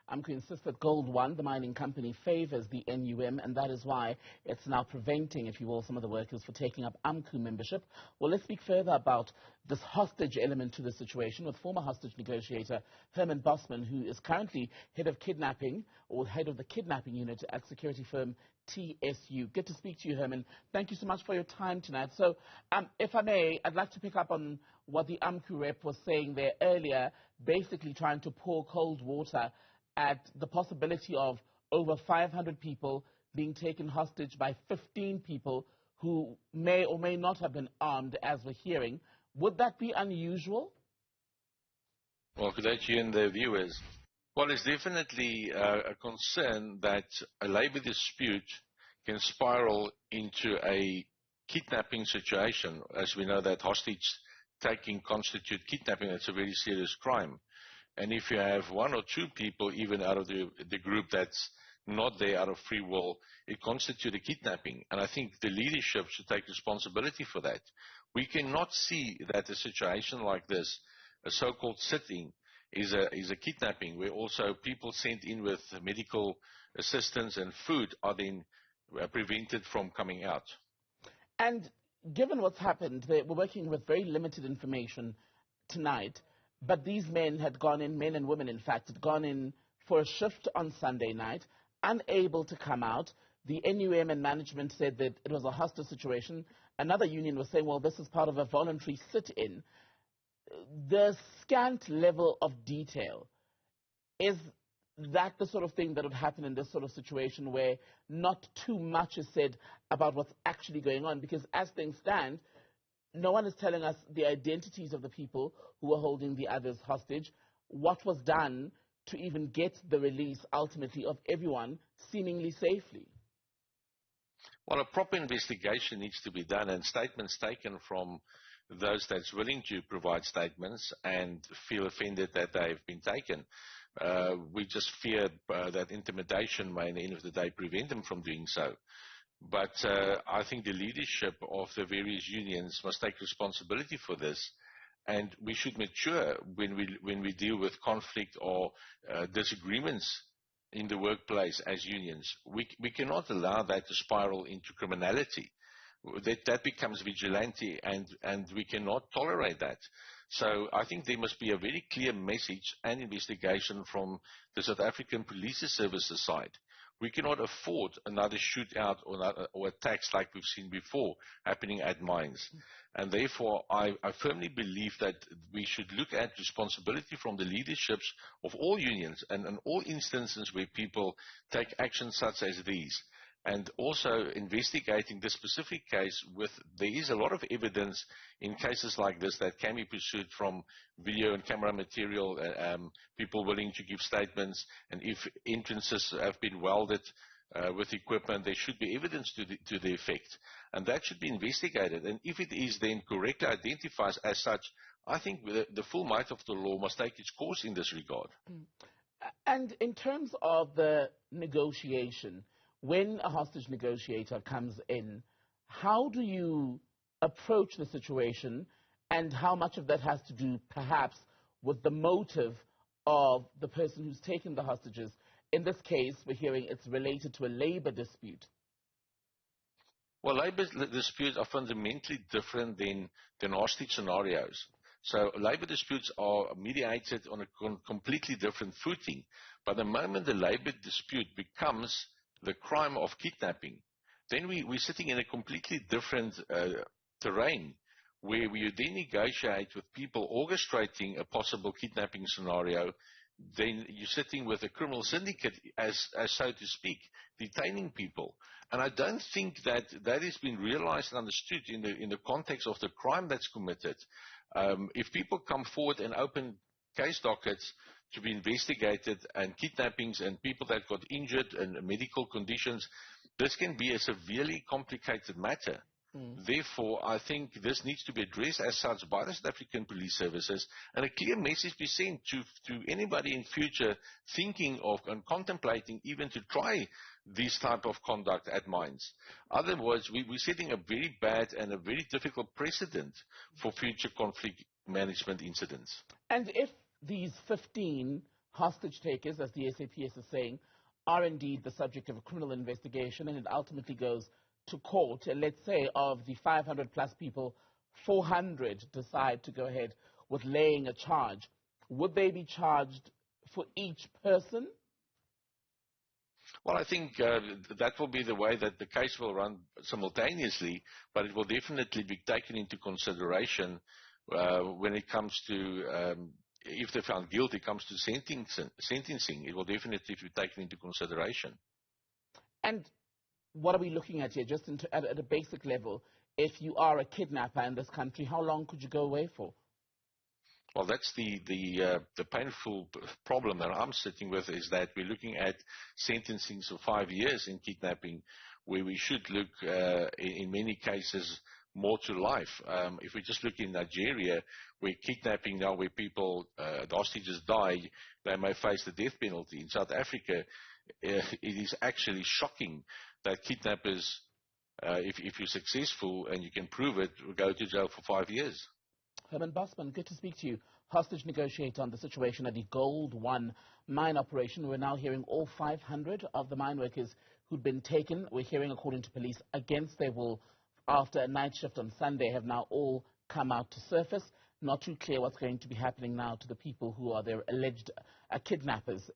Amcu insists that Gold One, the mining company, favors the NUM, and that is why it's now preventing, if you will, some of the workers for taking up Amcu membership. Well, let's speak further about this hostage element to the situation with former hostage negotiator Herman Bosman, who is currently head of kidnapping, or head of the kidnapping unit at security firm TSU. Good to speak to you, Herman. Thank you so much for your time tonight. So, if I may, I'd like to pick up on what the Amcu rep was saying there earlier, basically trying to pour cold water at the possibility of over 500 people being taken hostage by 15 people who may or may not have been armed, as we're hearing. Would that be unusual? Well, good day to you and the viewers. Well, it's definitely a concern that a labor dispute can spiral into a kidnapping situation. As we know that hostage taking constitute kidnapping, it's a very serious crime. And if you have one or two people, even out of the group that's not there out of free will, it constitutes a kidnapping. And I think the leadership should take responsibility for that. We cannot see that a situation like this, a so-called sitting, is a kidnapping, where also people sent in with medical assistance and food are then prevented from coming out. And given what's happened, we're working with very limited information tonight, but these men had gone in, men and women in fact, had gone in for a shift on Sunday night, unable to come out. The NUM and management said that it was a hostile situation. Another union was saying, well, this is part of a voluntary sit-in. The scant level of detail, is that the sort of thing that would happen in this sort of situation where not too much is said about what's actually going on? Because as things stand, no one is telling us the identities of the people who were holding the others hostage, what was done to even get the release ultimately of everyone seemingly safely. Well, a proper investigation needs to be done, and statements taken from those that's willing to provide statements and feel offended that they've been taken. We just fear that intimidation may, at the end of the day, prevent them from doing so. But I think the leadership of the various unions must take responsibility for this, and we should mature when we deal with conflict or disagreements in the workplace as unions. We cannot allow that to spiral into criminality. That becomes vigilante, and we cannot tolerate that. So I think there must be a very clear message and investigation from the South African Police Services side. We cannot afford another shootout or attacks like we've seen before happening at mines. And therefore, I firmly believe that we should look at responsibility from the leaderships of all unions and in all instances where people take actions such as these. And also investigating this specific case there is a lot of evidence in cases like this that can be pursued from video and camera material, people willing to give statements, and if entrances have been welded with equipment, there should be evidence to the effect. And that should be investigated. And if it is then correctly identified as such, I think the full might of the law must take its course in this regard. And in terms of the negotiation, when a hostage negotiator comes in, how do you approach the situation, and how much of that has to do perhaps with the motive of the person who's taken the hostages? In this case, we're hearing it's related to a labor dispute. Well, labor disputes are fundamentally different than hostage scenarios. So labor disputes are mediated on a completely different footing. But the moment the labor dispute becomes the crime of kidnapping, then we're sitting in a completely different terrain, where we then negotiate with people orchestrating a possible kidnapping scenario. Then you're sitting with a criminal syndicate, as so to speak, detaining people. And I don't think that has been realized and understood in the context of the crime that's committed. If people come forward and open case dockets to be investigated, and kidnappings and people that got injured and medical conditions, this can be a severely complicated matter. Therefore, I think this needs to be addressed as such by the South African Police Services, and a clear message be sent to anybody in future thinking of and contemplating even to try this type of conduct at mines. Otherwise, we're setting a very bad and a very difficult precedent for future conflict management incidents. And if these 15 hostage takers, as the SAPS is saying, are indeed the subject of a criminal investigation, and it ultimately goes to court. And let's say of the 500 plus people, 400 decide to go ahead with laying a charge. Would they be charged for each person? Well, I think that will be the way that the case will run simultaneously, but it will definitely be taken into consideration when it comes to, if they're found guilty, it comes to sentencing. It will definitely be taken into consideration. And what are we looking at here, just at a basic level? If you are a kidnapper in this country, how long could you go away for? Well, that's the painful problem that I'm sitting with, is that we're looking at sentencing for 5 years in kidnapping, where we should look, in many cases, more to life. If we just look in Nigeria, where kidnapping now, where people, the hostages die, they may face the death penalty. In South Africa, it is actually shocking that kidnappers, if you're successful and you can prove it, will go to jail for 5 years. Herman Bosman, good to speak to you. Hostage negotiator on the situation at the Gold One mine operation. We're now hearing all 500 of the mine workers who'd been taken, we're hearing, according to police, against their will after a night shift on Sunday, have now all come out to surface. Not too clear what's going to be happening now to the people who are their alleged kidnappers.